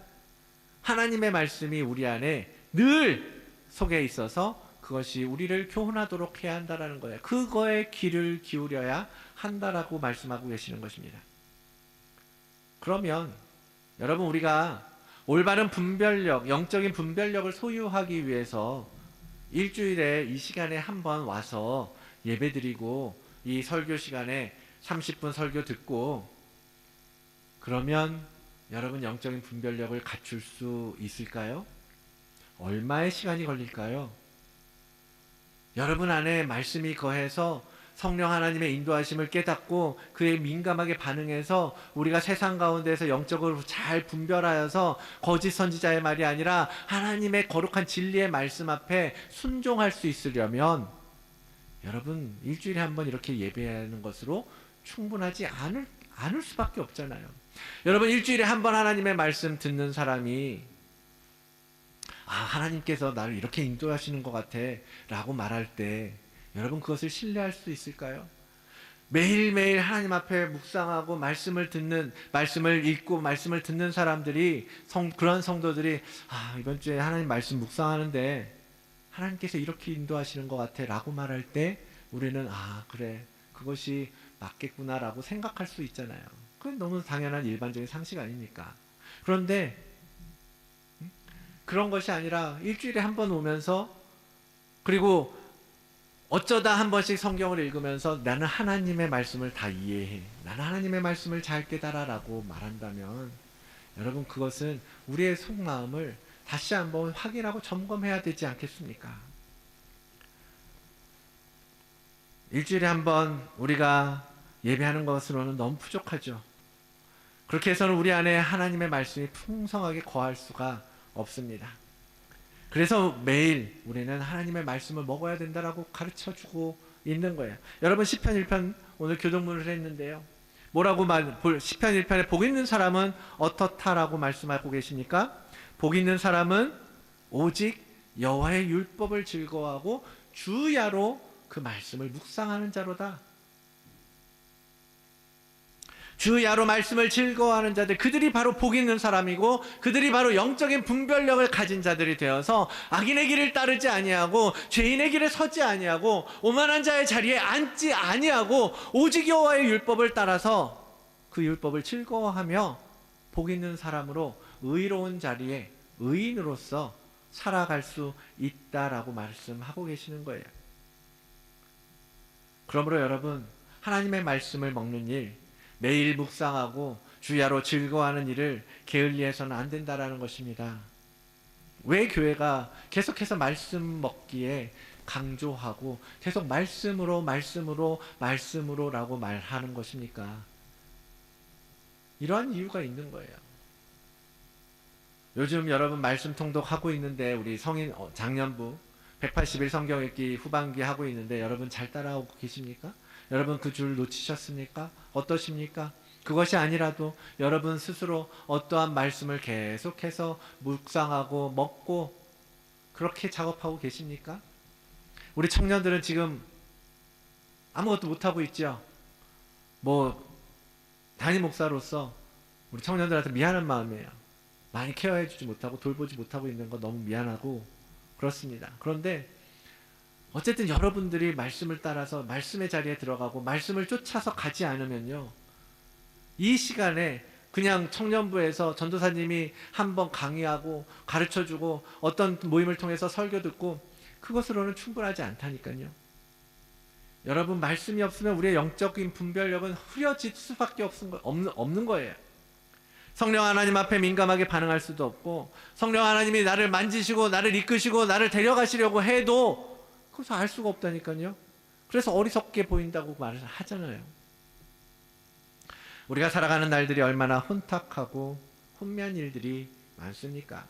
하나님의 말씀이 우리 안에 늘 속에 있어서 그것이 우리를 교훈하도록 해야 한다라는 거예요. 그거에 귀를 기울여야 한다라고 말씀하고 계시는 것입니다. 그러면 여러분, 우리가 올바른 분별력, 영적인 분별력을 소유하기 위해서 일주일에 이 시간에 한번 와서 예배드리고 이 설교 시간에 30분 설교 듣고 그러면 여러분 영적인 분별력을 갖출 수 있을까요? 얼마의 시간이 걸릴까요? 여러분 안에 말씀이 거해서 성령 하나님의 인도하심을 깨닫고 그에 민감하게 반응해서 우리가 세상 가운데서 영적으로 잘 분별하여서 거짓 선지자의 말이 아니라 하나님의 거룩한 진리의 말씀 앞에 순종할 수 있으려면 여러분 일주일에 한번 이렇게 예배하는 것으로 충분하지 않을 수밖에 없잖아요. 여러분 일주일에 한번 하나님의 말씀 듣는 사람이 하나님께서 나를 이렇게 인도하시는 것 같아 라고 말할 때 여러분 그것을 신뢰할 수 있을까요? 매일매일 하나님 앞에 묵상하고 말씀을 읽고 말씀을 듣는 사람들이 그런 성도들이 이번 주에 하나님 말씀 묵상하는데 하나님께서 이렇게 인도하시는 것 같아 라고 말할 때 우리는 그래 그것이 맞겠구나 라고 생각할 수 있잖아요. 그건 너무 당연한 일반적인 상식 아닙니까? 그런데 그런 것이 아니라 일주일에 한 번 오면서 그리고 어쩌다 한 번씩 성경을 읽으면서 나는 하나님의 말씀을 다 이해해, 나는 하나님의 말씀을 잘 깨달아 라고 말한다면 여러분 그것은 우리의 속마음을 다시 한번 확인하고 점검해야 되지 않겠습니까? 일주일에 한 번 우리가 예배하는 것으로는 너무 부족하죠. 그렇게 해서는 우리 안에 하나님의 말씀이 풍성하게 거할 수가 없습니다. 그래서 매일 우리는 하나님의 말씀을 먹어야 된다라고 가르쳐주고 있는 거예요. 여러분 시편 1편 오늘 교동문을 했는데요. 시편 1편에 복 있는 사람은 어떻다라고 말씀하고 계십니까? 복 있는 사람은 오직 여호와의 율법을 즐거워하고 주야로 그 말씀을 묵상하는 자로다. 주야로 말씀을 즐거워하는 자들, 그들이 바로 복 있는 사람이고 그들이 바로 영적인 분별력을 가진 자들이 되어서 악인의 길을 따르지 아니하고 죄인의 길에 서지 아니하고 오만한 자의 자리에 앉지 아니하고 오직 여호와의 율법을 따라서 그 율법을 즐거워하며 복 있는 사람으로 의로운 자리에 의인으로서 살아갈 수 있다라고 말씀하고 계시는 거예요. 그러므로 여러분 하나님의 말씀을 먹는 일, 매일 묵상하고 주야로 즐거워하는 일을 게을리해서는 안 된다라는 것입니다. 왜 교회가 계속해서 말씀 먹기에 강조하고 계속 말씀으로라고 말하는 것입니까? 이러한 이유가 있는 거예요. 요즘 여러분 말씀 통독하고 있는데 우리 성인 작년부 180일 성경 읽기 후반기 하고 있는데 여러분 잘 따라오고 계십니까? 여러분 그 줄 놓치셨습니까? 어떠십니까? 그것이 아니라도 여러분 스스로 어떠한 말씀을 계속해서 묵상하고 먹고 그렇게 작업하고 계십니까? 우리 청년들은 지금 아무것도 못하고 있죠. 담임 목사로서 우리 청년들한테 미안한 마음이에요. 많이 케어해주지 못하고 돌보지 못하고 있는 거 너무 미안하고 그렇습니다. 그런데 어쨌든 여러분들이 말씀을 따라서 말씀의 자리에 들어가고 말씀을 쫓아서 가지 않으면요, 이 시간에 그냥 청년부에서 전도사님이 한번 강의하고 가르쳐주고 어떤 모임을 통해서 설교 듣고 그것으로는 충분하지 않다니까요. 여러분 말씀이 없으면 우리의 영적인 분별력은 흐려질 수밖에 없는 거예요. 성령 하나님 앞에 민감하게 반응할 수도 없고 성령 하나님이 나를 만지시고 나를 이끄시고 나를 데려가시려고 해도 그래서 알 수가 없다니까요. 그래서 어리석게 보인다고 말을 하잖아요. 우리가 살아가는 날들이 얼마나 혼탁하고 혼미한 일들이 많습니까?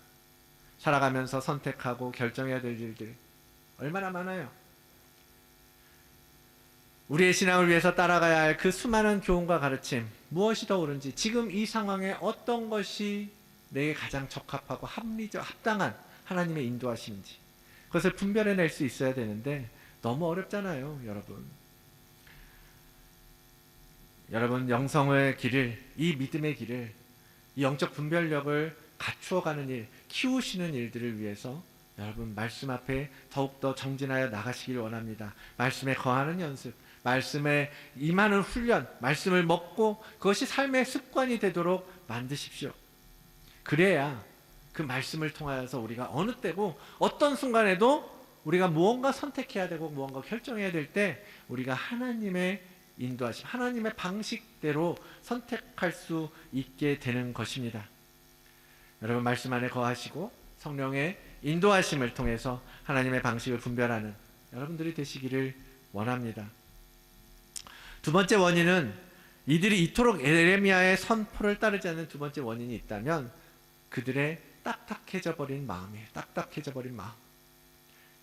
살아가면서 선택하고 결정해야 될 일들 얼마나 많아요. 우리의 신앙을 위해서 따라가야 할 그 수많은 교훈과 가르침, 무엇이 더 옳은지, 지금 이 상황에 어떤 것이 내게 가장 적합하고 합당한 하나님의 인도하심인지, 그것을 분별해낼 수 있어야 되는데 너무 어렵잖아요, 여러분. 여러분, 영성의 길을, 이 믿음의 길을, 이 영적 분별력을 갖추어가는 일, 키우시는 일들을 위해서 여러분 말씀 앞에 더욱더 정진하여 나가시길 원합니다. 말씀에 거하는 연습, 말씀에 임하는 훈련, 말씀을 먹고 그것이 삶의 습관이 되도록 만드십시오. 그래야 그 말씀을 통하여서 우리가 어느 때고 어떤 순간에도 우리가 무언가 선택해야 되고 무언가 결정해야 될 때 우리가 하나님의 인도하심, 하나님의 방식대로 선택할 수 있게 되는 것입니다. 여러분, 말씀 안에 거하시고 성령의 인도하심을 통해서 하나님의 방식을 분별하는 여러분들이 되시기를 원합니다. 두 번째 원인은, 이들이 이토록 예레미야의 선포를 따르지 않는 두 번째 원인이 있다면 그들의 딱딱해져 버린 마음이에요. 딱딱해져 버린 마음.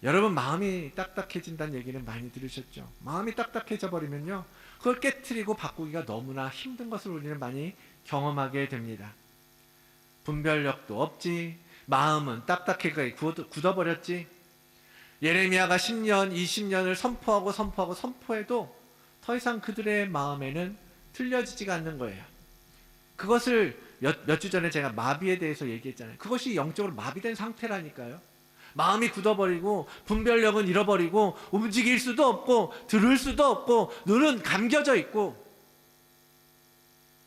여러분, 마음이 딱딱해진다는 얘기는 많이 들으셨죠? 마음이 딱딱해져 버리면요, 그걸 깨트리고 바꾸기가 너무나 힘든 것을 우리는 많이 경험하게 됩니다. 분별력도 없지, 마음은 딱딱하게 굳어버렸지. 예레미야가 10년, 20년을 선포해도 더 이상 그들의 마음에는 들려지지가 않는 거예요. 그것을 몇 주 전에 제가 마비에 대해서 얘기했잖아요. 그것이 영적으로 마비된 상태라니까요. 마음이 굳어버리고 분별력은 잃어버리고 움직일 수도 없고 들을 수도 없고 눈은 감겨져 있고,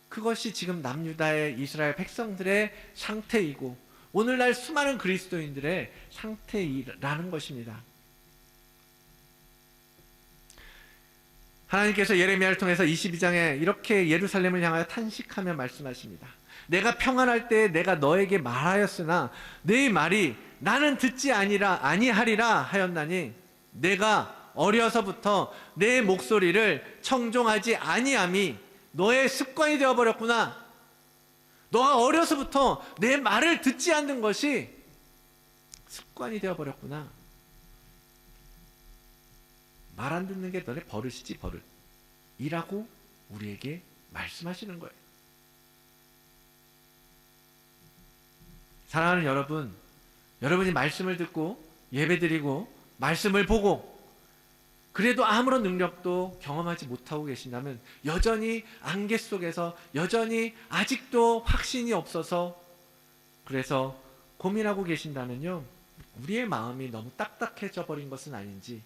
그것이 지금 남유다의 이스라엘 백성들의 상태이고 오늘날 수많은 그리스도인들의 상태라는 것입니다. 하나님께서 예레미야를 통해서 22장에 이렇게 예루살렘을 향하여 탄식하며 말씀하십니다. 내가 평안할 때에 내가 너에게 말하였으나 네 말이 나는 듣지 아니하리라 하였나니 내가 어려서부터 내 목소리를 청종하지 아니함이 너의 습관이 되어버렸구나. 너가 어려서부터 내 말을 듣지 않는 것이 습관이 되어버렸구나. 말 안 듣는 게 너네 버릇이지, 버릇. 이라고 우리에게 말씀하시는 거예요. 사랑하는 여러분, 여러분이 말씀을 듣고 예배드리고 말씀을 보고 그래도 아무런 능력도 경험하지 못하고 계신다면, 여전히 안개 속에서 여전히 아직도 확신이 없어서 그래서 고민하고 계신다면요, 우리의 마음이 너무 딱딱해져 버린 것은 아닌지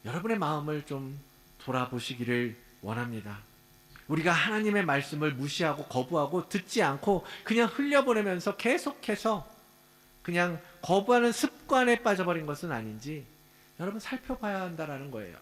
여러분의 마음을 좀 돌아보시기를 원합니다. 우리가 하나님의 말씀을 무시하고 거부하고 듣지 않고 그냥 흘려보내면서 계속해서 그냥 거부하는 습관에 빠져버린 것은 아닌지 여러분 살펴봐야 한다는 거예요.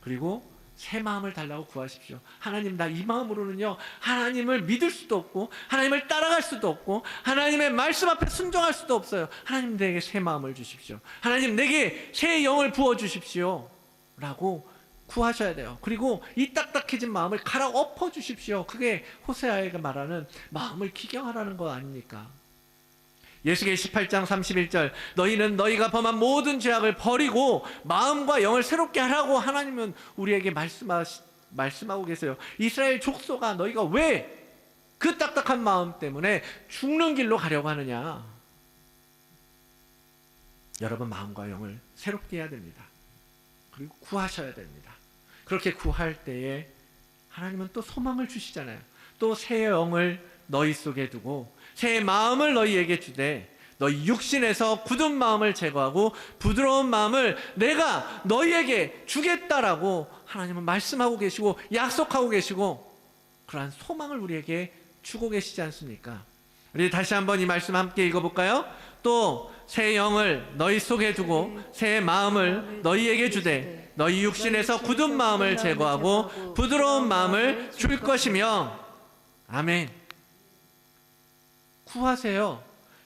그리고 새 마음을 달라고 구하십시오. 하나님, 나 이 마음으로는요 하나님을 믿을 수도 없고 하나님을 따라갈 수도 없고 하나님의 말씀 앞에 순종할 수도 없어요. 하나님, 내게 새 마음을 주십시오. 하나님, 내게 새 영을 부어주십시오 라고 구하셔야 돼요. 그리고 이 딱딱해진 마음을 갈아엎어 주십시오. 그게 호세아가 말하는 마음을 기경하라는 거 아닙니까? 예수계 18장 31절, 너희는 너희가 범한 모든 죄악을 버리고 마음과 영을 새롭게 하라고 하나님은 우리에게 말씀하고 계세요. 이스라엘 족속아, 너희가 왜 그 딱딱한 마음 때문에 죽는 길로 가려고 하느냐? 여러분, 마음과 영을 새롭게 해야 됩니다. 그리고 구하셔야 됩니다. 그렇게 구할 때에 하나님은 또 소망을 주시잖아요. 또 새 영을 너희 속에 두고 새 마음을 너희에게 주되 너희 육신에서 굳은 마음을 제거하고 부드러운 마음을 내가 너희에게 주겠다라고 하나님은 말씀하고 계시고 약속하고 계시고 그러한 소망을 우리에게 주고 계시지 않습니까? 우리 다시 한번 이 말씀 함께 읽어볼까요? 또 새 영을 너희 속에 두고 새 마음을 너희에게 주되 너희 육신에서 굳은 마음을 제거하고 부드러운 마음을 줄 것이며. 아멘. 구하세요.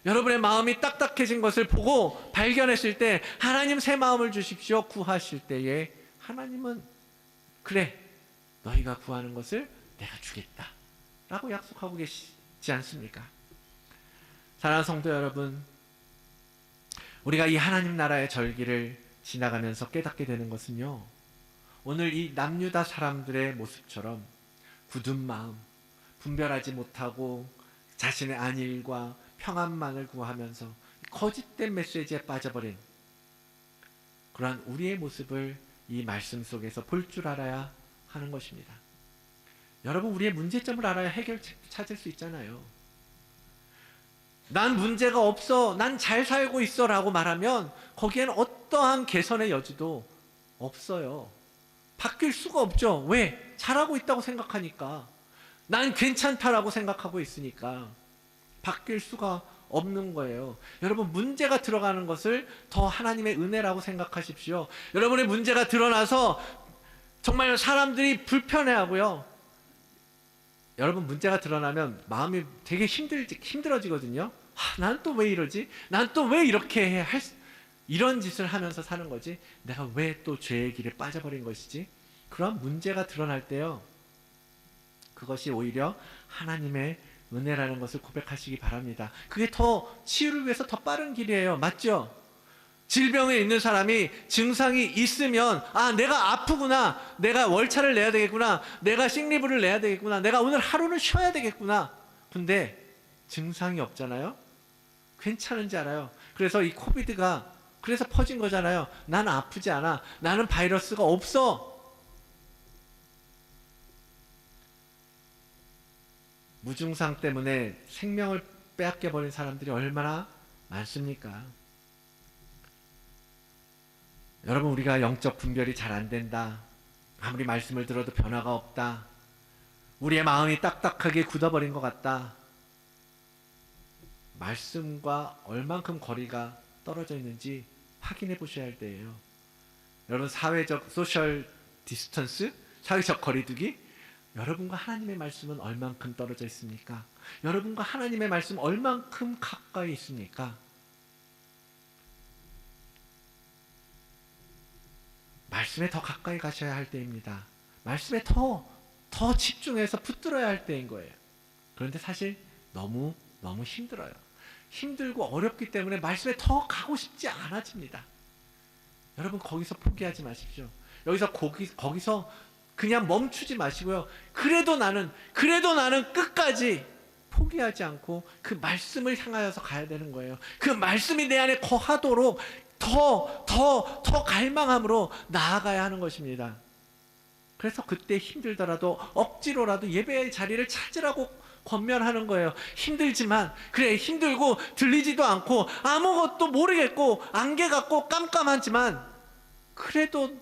여러분의 마음이 딱딱해진 것을 보고 발견했을 때 하나님 새 마음을 주십시오 구하실 때에 하나님은 그래 너희가 구하는 것을 내가 주겠다 라고 약속하고 계시지 않습니까? 사랑하는 성도 여러분, 우리가 이 하나님 나라의 절기를 지나가면서 깨닫게 되는 것은요, 오늘 이 남유다 사람들의 모습처럼 굳은 마음, 분별하지 못하고 자신의 안일과 평안만을 구하면서 거짓된 메시지에 빠져버린 그러한 우리의 모습을 이 말씀 속에서 볼 줄 알아야 하는 것입니다. 여러분, 우리의 문제점을 알아야 해결책도 찾을 수 있잖아요. 난 문제가 없어, 난 잘 살고 있어 라고 말하면 거기에는 어떠한 개선의 여지도 없어요. 바뀔 수가 없죠. 왜? 잘하고 있다고 생각하니까. 난 괜찮다라고 생각하고 있으니까 바뀔 수가 없는 거예요. 여러분, 문제가 들어가는 것을 더 하나님의 은혜라고 생각하십시오. 여러분의 문제가 드러나서 정말 사람들이 불편해하고요, 여러분 문제가 드러나면 마음이 되게 힘들어지거든요. 난 또 왜 이러지? 난 또 왜 이렇게 이런 짓을 하면서 사는 거지? 내가 왜 또 죄의 길에 빠져버린 것이지? 그런 문제가 드러날 때요, 그것이 오히려 하나님의 은혜라는 것을 고백하시기 바랍니다. 그게 더 치유를 위해서 더 빠른 길이에요. 맞죠? 질병에 있는 사람이 증상이 있으면 내가 아프구나, 내가 월차를 내야 되겠구나, 내가 식리비를 내야 되겠구나, 내가 오늘 하루는 쉬어야 되겠구나. 근데 증상이 없잖아요. 괜찮은지 알아요. 그래서 이 코비드가 그래서 퍼진 거잖아요. 나는 아프지 않아, 나는 바이러스가 없어. 무증상 때문에 생명을 빼앗겨버린 사람들이 얼마나 많습니까? 여러분, 우리가 영적 분별이 잘 안 된다, 아무리 말씀을 들어도 변화가 없다, 우리의 마음이 딱딱하게 굳어버린 것 같다, 말씀과 얼만큼 거리가 떨어져 있는지 확인해 보셔야 할 때예요. 여러분, 사회적 소셜 디스턴스, 사회적 거리두기, 여러분과 하나님의 말씀은 얼만큼 떨어져 있습니까? 여러분과 하나님의 말씀 얼만큼 가까이 있습니까? 말씀에 더 가까이 가셔야 할 때입니다. 말씀에 더 집중해서 붙들어야 할 때인 거예요. 그런데 사실 너무 힘들어요. 힘들고 어렵기 때문에 말씀에 더 가고 싶지 않아집니다. 여러분, 거기서 포기하지 마십시오. 거기서 그냥 멈추지 마시고요, 그래도 나는 끝까지 포기하지 않고 그 말씀을 향하여서 가야 되는 거예요. 그 말씀이 내 안에 거하도록 더 갈망함으로 나아가야 하는 것입니다. 그래서 그때 힘들더라도 억지로라도 예배의 자리를 찾으라고 권면하는 거예요. 힘들지만, 그래, 힘들고 들리지도 않고 아무것도 모르겠고 안개 같고 깜깜하지만 그래도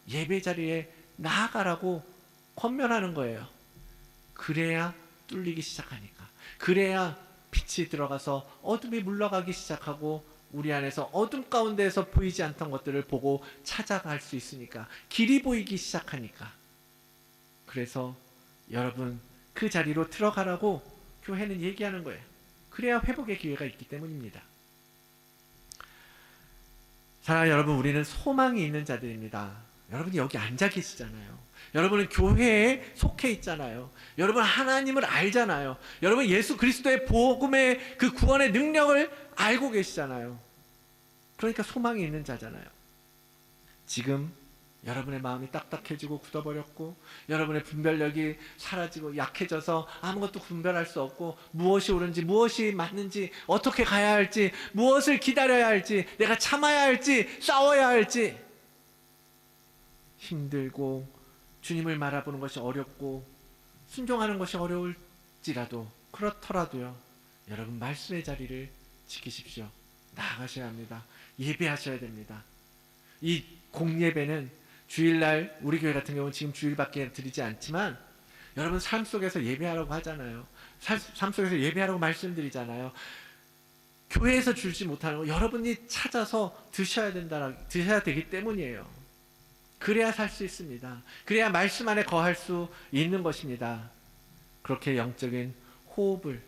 예배 자리에 나아가라고 권면하는 거예요. 그래야 뚫리기 시작하니까, 그래야 빛이 들어가서 어둠이 물러가기 시작하고 우리 안에서 어둠 가운데에서 보이지 않던 것들을 보고 찾아갈 수 있으니까, 길이 보이기 시작하니까. 그래서 여러분, 그 자리로 들어가라고 교회는 얘기하는 거예요. 그래야 회복의 기회가 있기 때문입니다. 사랑하는 여러분, 우리는 소망이 있는 자들입니다. 여러분이 여기 앉아 계시잖아요. 여러분은 교회에 속해 있잖아요. 여러분 하나님을 알잖아요. 여러분 예수 그리스도의 복음의 그 구원의 능력을 알고 계시잖아요. 그러니까 소망이 있는 자잖아요. 지금 여러분의 마음이 딱딱해지고 굳어버렸고, 여러분의 분별력이 사라지고 약해져서 아무것도 분별할 수 없고, 무엇이 옳은지 무엇이 맞는지, 어떻게 가야 할지, 무엇을 기다려야 할지, 내가 참아야 할지 싸워야 할지 힘들고, 주님을 바라보는 것이 어렵고 순종하는 것이 어려울지라도, 그렇더라도요, 여러분 말씀의 자리를 지키십시오. 나아가셔야 합니다. 예배하셔야 됩니다. 이 공예배는 주일날, 우리 교회 같은 경우는 지금 주일밖에 드리지 않지만, 여러분 삶 속에서 예배하라고 하잖아요. 삶 속에서 예배하라고 말씀드리잖아요. 교회에서 주지 못하는 거 여러분이 찾아서 드셔야 되기 때문이에요. 그래야 살 수 있습니다. 그래야 말씀 안에 거할 수 있는 것입니다. 그렇게 영적인 호흡을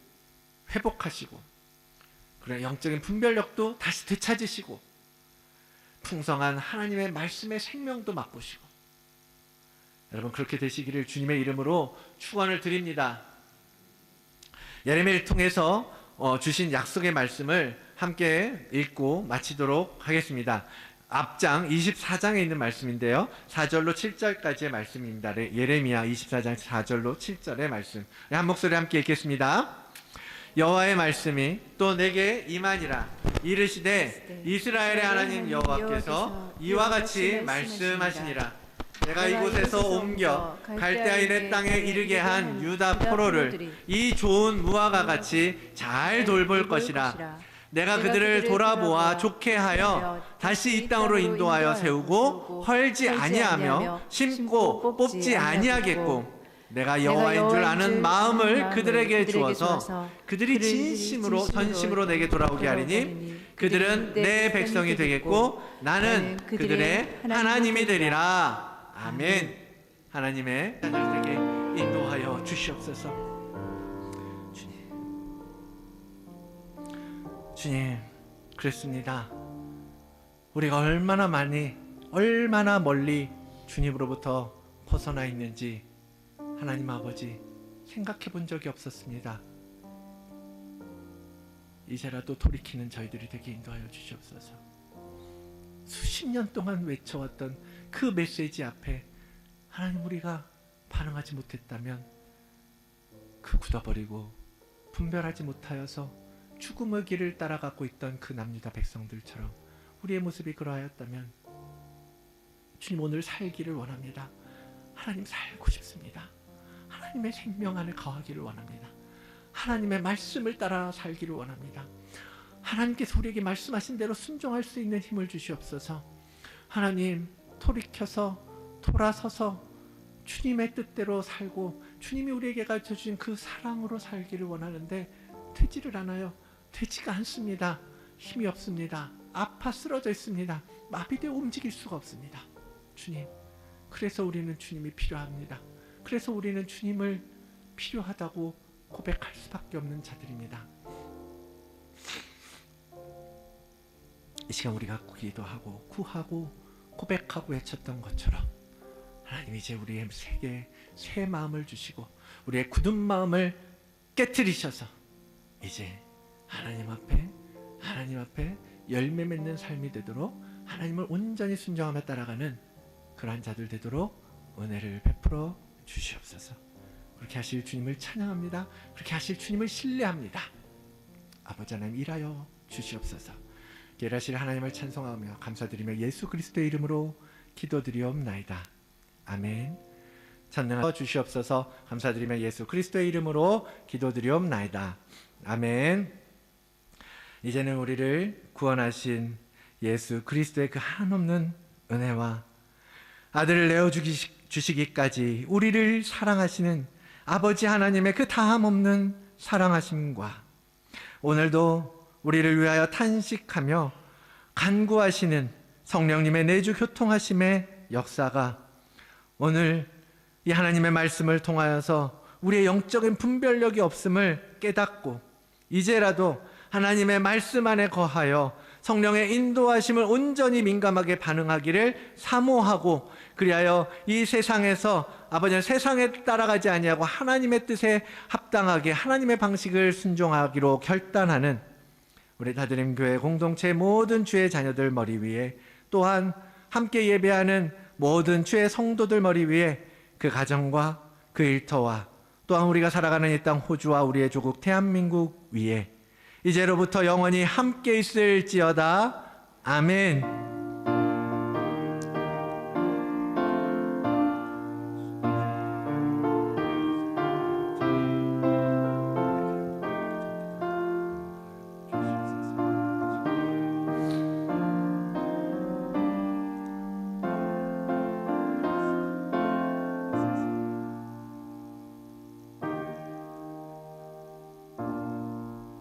회복하시고 그런 영적인 분별력도 다시 되찾으시고 풍성한 하나님의 말씀의 생명도 맛보시고 여러분 그렇게 되시기를 주님의 이름으로 축원을 드립니다. 예레미야를 통해서 주신 약속의 말씀을 함께 읽고 마치도록 하겠습니다. 앞장 24장에 있는 말씀인데요. 4절로 7절까지의 말씀입니다. 예레미야 24장 4절로 7절의 말씀. 한 목소리 함께 읽겠습니다. 여호와의 말씀이 또 내게 임하니라. 이르시되 이스라엘의 하나님 여호와께서 이와 같이 말씀하시니라. 내가 이곳에서 옮겨 갈대아인의 땅에 이르게 한 유다 포로를 이 좋은 무화과 같이 잘 돌볼 것이라. 내가 그들을 돌아보아 좋게 하여 다시 이 땅으로 인도하여 세우고 헐지 아니하며 심고 뽑지 아니하겠고 내가 여호와인 줄 아는 마음을 그들에게 주어서 그들이 진심으로 전심으로 내게 돌아오게 하리니 그들은 내 백성이 되겠고 나는 그들의 하나님이 되리라. 아멘. 하나님의 자녀들에게 인도하여 주시옵소서. 주님, 그렇습니다. 우리가 얼마나 멀리 주님으로부터 벗어나 있는지 하나님 아버지 생각해 본 적이 없었습니다. 이제라도 돌이키는 저희들이 되게 인도하여 주시옵소서. 수십 년 동안 외쳐왔던 그 메시지 앞에 하나님 우리가 반응하지 못했다면 그 굳어버리고 분별하지 못하여서 죽음의 길을 따라가고 있던 그 남유다 백성들처럼 우리의 모습이 그러하였다면 주님 오늘 살기를 원합니다. 하나님 살고 싶습니다. 하나님의 생명 안에 거하기를 원합니다. 하나님의 말씀을 따라 살기를 원합니다. 하나님께서 우리에게 말씀하신 대로 순종할 수 있는 힘을 주시옵소서. 하나님 돌이켜서 돌아서서 주님의 뜻대로 살고 주님이 우리에게 가르쳐주신 그 사랑으로 살기를 원하는데 되지를 않아요. 되지가 않습니다. 힘이 없습니다. 아파 쓰러져 있습니다. 마비되어 움직일 수가 없습니다. 주님, 그래서 우리는 주님이 필요합니다. 그래서 우리는 주님을 필요하다고 고백할 수밖에 없는 자들입니다. 이 시간 우리가 기도하고 구하고 고백하고 외쳤던 것처럼 하나님 이제 우리의 새 마음을 주시고 우리의 굳은 마음을 깨트리셔서 이제 하나님 앞에 열매 맺는 삶이 되도록 하나님을 온전히 순종하며 따라가는 그러한 자들 되도록 은혜를 베풀어 주시옵소서. 그렇게 하실 주님을 찬양합니다. 그렇게 하실 주님을 신뢰합니다. 아버지 하나님 일하여 주시옵소서. 일하실 하나님을 찬송하며 감사드리며 예수 그리스도의 이름으로 기도드리옵나이다. 아멘. 찬양하여 주시옵소서. 감사드리며 예수 그리스도의 이름으로 기도드리옵나이다. 아멘. 이제는 우리를 구원하신 예수 그리스도의 그 한없는 은혜와 아들을 내어주시기까지 우리를 사랑하시는 아버지 하나님의 그 다함없는 사랑하심과 오늘도 우리를 위하여 탄식하며 간구하시는 성령님의 내주 교통하심의 역사가 오늘 이 하나님의 말씀을 통하여서 우리의 영적인 분별력이 없음을 깨닫고 이제라도 하나님의 말씀 안에 거하여 성령의 인도하심을 온전히 민감하게 반응하기를 사모하고 그리하여 이 세상에서 아버지는 세상에 따라가지 아니하고 하나님의 뜻에 합당하게 하나님의 방식을 순종하기로 결단하는 우리 다드림 교회 공동체 모든 주의 자녀들 머리 위에 또한 함께 예배하는 모든 주의 성도들 머리 위에 그 가정과 그 일터와 또한 우리가 살아가는 이 땅 호주와 우리의 조국 대한민국 위에 이제로부터 영원히 함께 있을지어다. 아멘.